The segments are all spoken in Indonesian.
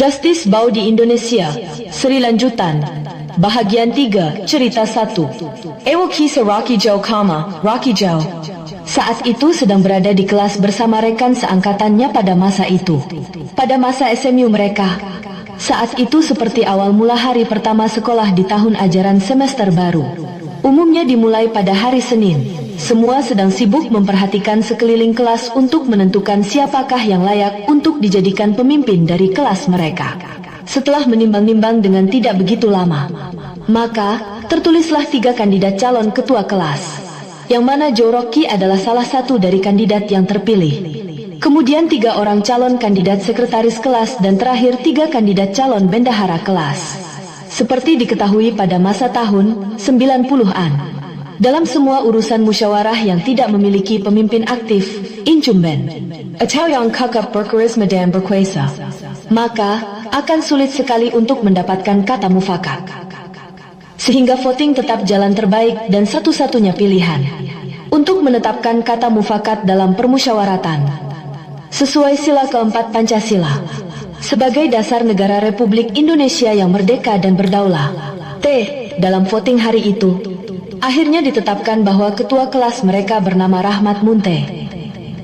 Justice Bau di Indonesia, seri lanjutan, bahagian 3, cerita 1. Ewo kisah Rocky Joe, Rocky Joe. Saat itu sedang berada di kelas bersama rekan seangkatannya pada masa itu. Pada masa SMU mereka. Saat itu seperti awal mula hari pertama sekolah di tahun ajaran semester baru. Umumnya dimulai pada hari Senin. Semua sedang sibuk memperhatikan sekeliling kelas untuk menentukan siapakah yang layak untuk dijadikan pemimpin dari kelas mereka. Setelah menimbang-nimbang dengan tidak begitu lama, maka tertulislah 3 kandidat calon ketua kelas, yang mana Joe Rocky adalah salah satu dari kandidat yang terpilih. Kemudian 3 orang calon kandidat sekretaris kelas dan terakhir 3 kandidat calon bendahara kelas. Seperti diketahui pada masa tahun 90-an. Dalam semua urusan musyawarah yang tidak memiliki pemimpin aktif, incumbent, atau yang kakap berkarisma dan berkuasa, maka akan sulit sekali untuk mendapatkan kata mufakat. Sehingga voting tetap jalan terbaik dan satu-satunya pilihan untuk menetapkan kata mufakat dalam permusyawaratan sesuai sila keempat Pancasila sebagai dasar negara Republik Indonesia yang merdeka dan berdaulat. Dalam voting hari itu, akhirnya ditetapkan bahwa ketua kelas mereka bernama Rahmat Munte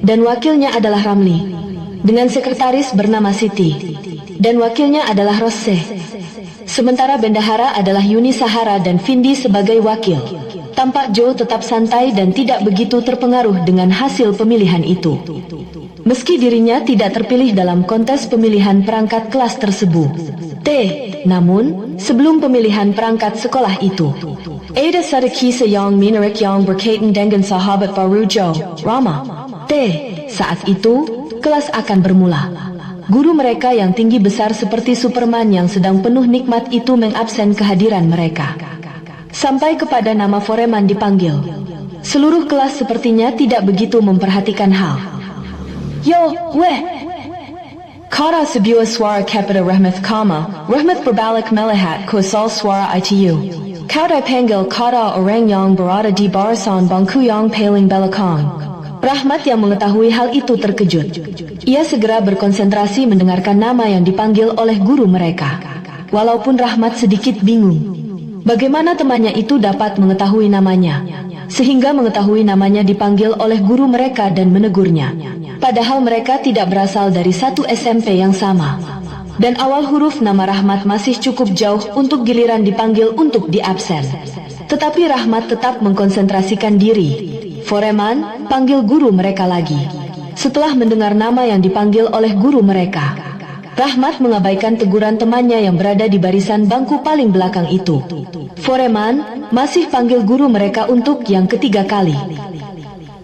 dan wakilnya adalah Ramli, dengan sekretaris bernama Siti dan wakilnya adalah Rose. Sementara bendahara adalah Yuni Sahara dan Vindi sebagai wakil. Tampak Joe tetap santai dan tidak begitu terpengaruh dengan hasil pemilihan itu. Meski dirinya tidak terpilih dalam kontes pemilihan perangkat kelas tersebut. Namun, sebelum pemilihan perangkat sekolah itu, ada satu kisah yang menarik yang berkaitan dengan sahabat baru Joe, Rama. Saat itu, kelas akan bermula. Guru mereka yang tinggi besar seperti Superman yang sedang penuh nikmat itu mengabsen kehadiran mereka. Sampai kepada nama foreman dipanggil. Seluruh kelas sepertinya tidak begitu memperhatikan hal. Yo, weh! Kata sebuah suara kepada Rahmat Rahmat berbalik melihat ke soal suara ITU. Kau dipanggil kata orang yang berada di barisan bangku yang paling belakang. Rahmat yang mengetahui hal itu terkejut. Ia segera berkonsentrasi mendengarkan nama yang dipanggil oleh guru mereka. Walaupun Rahmat sedikit bingung, bagaimana temannya itu dapat mengetahui namanya, sehingga mengetahui namanya dipanggil oleh guru mereka dan menegurnya. Padahal mereka tidak berasal dari satu SMP yang sama. Dan awal huruf nama Rahmat masih cukup jauh untuk giliran dipanggil untuk diabsen. Tetapi Rahmat tetap mengkonsentrasikan diri. Foreman, panggil guru mereka lagi. Setelah mendengar nama yang dipanggil oleh guru mereka, Rahmat mengabaikan teguran temannya yang berada di barisan bangku paling belakang itu. Foreman masih panggil guru mereka untuk yang ketiga kali.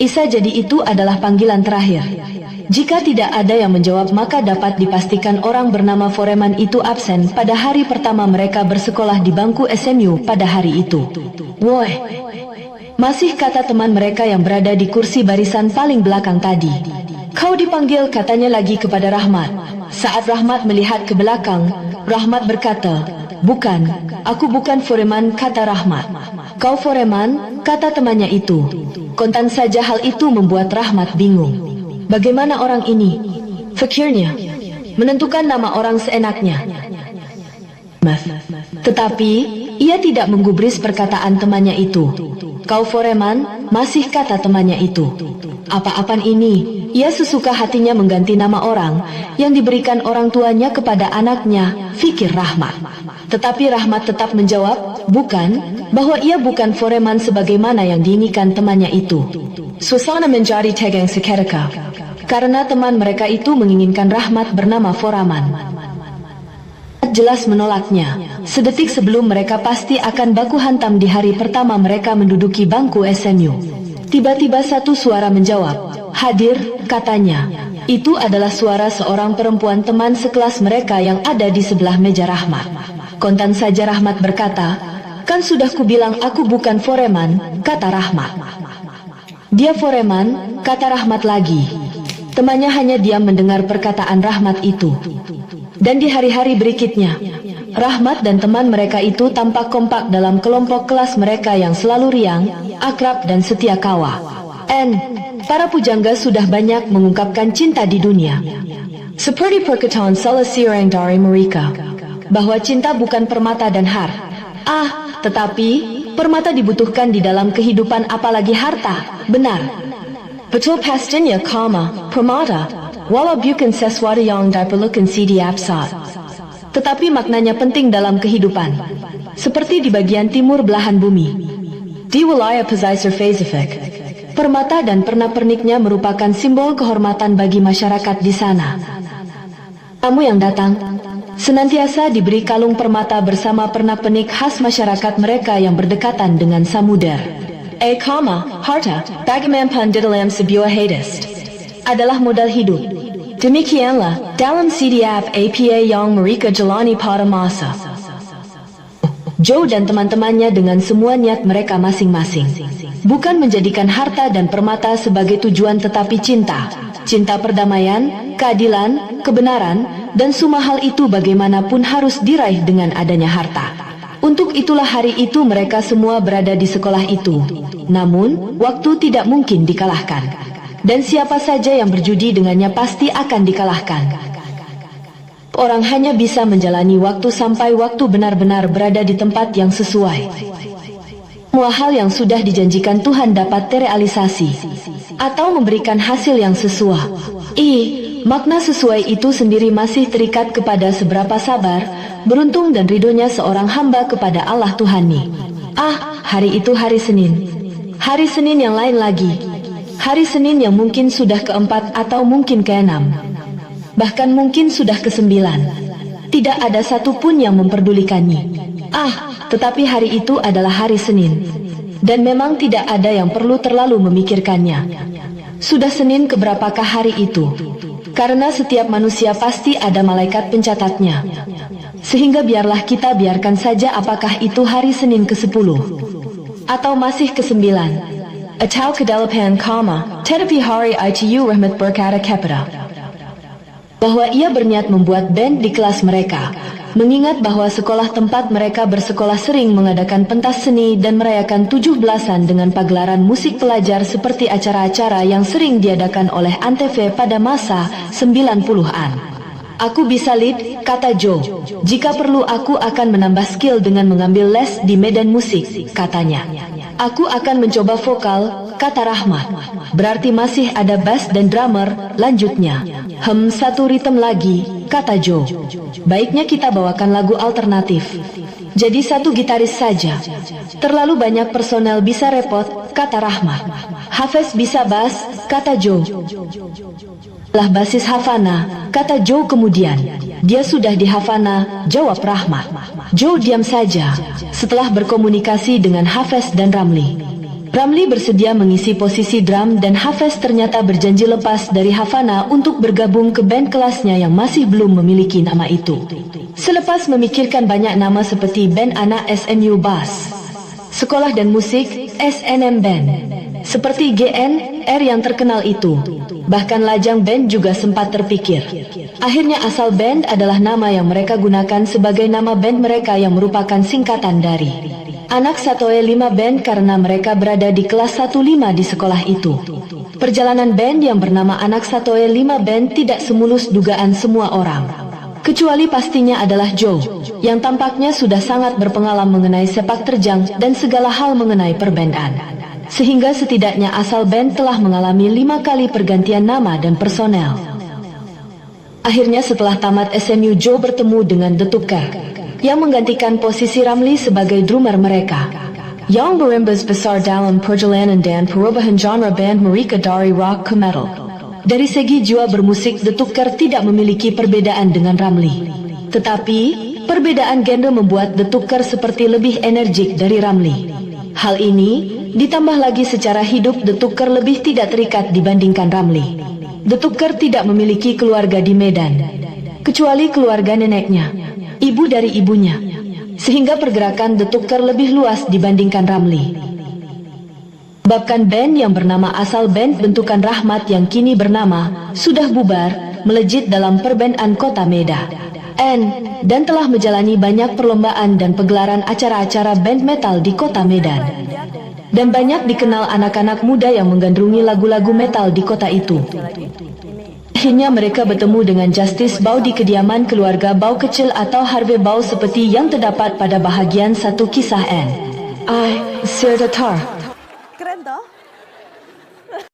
Isa jadi itu adalah panggilan terakhir. Jika tidak ada yang menjawab maka dapat dipastikan orang bernama Foreman itu absen pada hari pertama mereka bersekolah di bangku SMU pada hari itu. Woi, masih kata teman mereka yang berada di kursi barisan paling belakang tadi. Kau dipanggil, katanya lagi kepada Rahmat. Saat Rahmat melihat ke belakang, Rahmat berkata, bukan, aku bukan Foreman, kata Rahmat. Kau Foreman, kata temannya itu. Kontan saja hal itu membuat Rahmat bingung. Bagaimana orang ini, fikirnya, menentukan nama orang seenaknya. Tetapi, ia tidak menggubris perkataan temannya itu. Kau Foreman, masih kata temannya itu. Apa-apaan ini? Ia sesuka hatinya mengganti nama orang yang diberikan orang tuanya kepada anaknya, fikir Rahmat. Tetapi Rahmat tetap menjawab, bukan, bahwa ia bukan Foreman sebagaimana yang diinginkan temannya itu. Suasana menjadi tegang seketika, karena teman mereka itu menginginkan Rahmat bernama Foreman. Jelas menolaknya. Sedetik sebelum mereka pasti akan baku hantam di hari pertama mereka menduduki bangku SMU. Tiba-tiba satu suara menjawab, hadir, katanya. Itu adalah suara seorang perempuan teman sekelas mereka yang ada di sebelah meja Rahmat. Kontan saja Rahmat berkata, kan sudah kubilang aku bukan Foreman, kata Rahmat. Dia Foreman, kata Rahmat lagi. Temannya hanya diam mendengar perkataan Rahmat itu. Dan di hari-hari berikutnya, Rahmat dan teman mereka itu tampak kompak dalam kelompok kelas mereka yang selalu riang, akrab dan setia kawa. Para pujangga sudah banyak mengungkapkan cinta di dunia. Seperti perkataan salah seorang dari mereka, bahwa cinta bukan permata dan tetapi permata dibutuhkan di dalam kehidupan apalagi harta. Benar. Betul pastinya, permata, walau bukan sesuatu yang diperlukan setiap saat, tetapi maknanya penting dalam kehidupan. Seperti di bagian timur belahan bumi, di wilayah pesisir Pasifik, permata dan pernak-perniknya merupakan simbol kehormatan bagi masyarakat di sana. Tamu yang datang senantiasa diberi kalung permata bersama pernak-pernik khas masyarakat mereka yang berdekatan dengan samudera. Harta, bagaimanapun di dalam sebuah hadist, adalah modal hidup. Demikianlah dalam setiap apa yang mereka jalani pada masa Joe dan teman-temannya dengan semua niat mereka masing-masing, bukan menjadikan harta dan permata sebagai tujuan, tetapi cinta perdamaian, keadilan, kebenaran, dan semua hal itu bagaimanapun harus diraih dengan adanya harta. Untuk itulah hari itu mereka semua berada di sekolah itu. Namun, waktu tidak mungkin dikalahkan, dan siapa saja yang berjudi dengannya pasti akan dikalahkan. Orang hanya bisa menjalani waktu sampai waktu benar-benar berada di tempat yang sesuai. Semua hal yang sudah dijanjikan Tuhan dapat terrealisasi atau memberikan hasil yang sesuai. Makna sesuai itu sendiri masih terikat kepada seberapa sabar, beruntung dan ridhonya seorang hamba kepada Allah Tuhani. Hari itu hari Senin. Hari Senin yang lain lagi. Hari Senin yang mungkin sudah keempat atau mungkin keenam. Bahkan mungkin sudah kesembilan. Tidak ada satupun yang memperdulikannya. Tetapi hari itu adalah hari Senin. Dan memang tidak ada yang perlu terlalu memikirkannya. Sudah Senin keberapakah hari itu? Karena setiap manusia pasti ada malaikat pencatatnya. Sehingga biarlah kita biarkan saja apakah itu hari Senin ke-10 atau masih ke-9 atau ke-8, tetapi hari itu Rahmat berkata kepada bahwa ia berniat membuat band di kelas mereka, mengingat bahwa sekolah tempat mereka bersekolah sering mengadakan pentas seni dan merayakan 17-an dengan pagelaran musik pelajar seperti acara-acara yang sering diadakan oleh Antv pada masa 90-an. Aku bisa lead, kata Joe. Jika perlu aku akan menambah skill dengan mengambil les di medan musik, katanya. Aku akan mencoba vokal, kata Rahmat. Berarti masih ada bass dan drummer, lanjutnya. Satu ritme lagi, kata Joe. Baiknya kita bawakan lagu alternatif. Jadi satu gitaris saja. Terlalu banyak personel bisa repot, kata Rahmat. Hafiz bisa bass, kata Joe. Lah basis Havana, kata Joe kemudian. Dia sudah di Havana, jawab Rahmat. Joe diam saja, setelah berkomunikasi dengan Hafiz dan Ramli. Ramli bersedia mengisi posisi drum dan Hafiz ternyata berjanji lepas dari Havana untuk bergabung ke band kelasnya yang masih belum memiliki nama itu. Selepas memikirkan banyak nama seperti band anak SMU Bass, sekolah dan musik, SNM Band, seperti GNR yang terkenal itu. Bahkan lajang band juga sempat terpikir. Akhirnya asal band adalah nama yang mereka gunakan sebagai nama band mereka yang merupakan singkatan dari Anak Satoe 5 Band karena mereka berada di kelas 15 di sekolah itu. Perjalanan band yang bernama Anak Satoe 5 Band tidak semulus dugaan semua orang. Kecuali pastinya adalah Joe, yang tampaknya sudah sangat berpengalaman mengenai sepak terjang dan segala hal mengenai perbendan. Sehingga setidaknya asal band telah mengalami 5 kali pergantian nama dan personel. Akhirnya setelah tamat SMU, Joe bertemu dengan The Tucker, yang menggantikan posisi Ramli sebagai drummer mereka, yang berembas besar dalam perjalanan dan perubahan genre band mereka dari rock ke metal. Dari segi jiwa bermusik, The Tucker tidak memiliki perbedaan dengan Ramli. Tetapi, perbedaan genre membuat The Tucker seperti lebih energik dari Ramli. Hal ini ditambah lagi secara hidup The Tucker lebih tidak terikat dibandingkan Ramli. The Tucker tidak memiliki keluarga di Medan, kecuali keluarga neneknya, ibu dari ibunya, sehingga pergerakan The Tucker lebih luas dibandingkan Ramli. Bahkan band yang bernama asal band bentukan Rahmat yang kini bernama sudah bubar, melejit dalam perbendan kota Medan, dan telah menjalani banyak perlombaan dan pegelaran acara-acara band metal di kota Medan. Dan banyak dikenal anak-anak muda yang menggandrungi lagu-lagu metal di kota itu. Akhirnya mereka bertemu dengan Justice Bao di kediaman keluarga Bao kecil atau Harvey Bao seperti yang terdapat pada bahagian 1 kisah N. Sir Datar. Keren toh?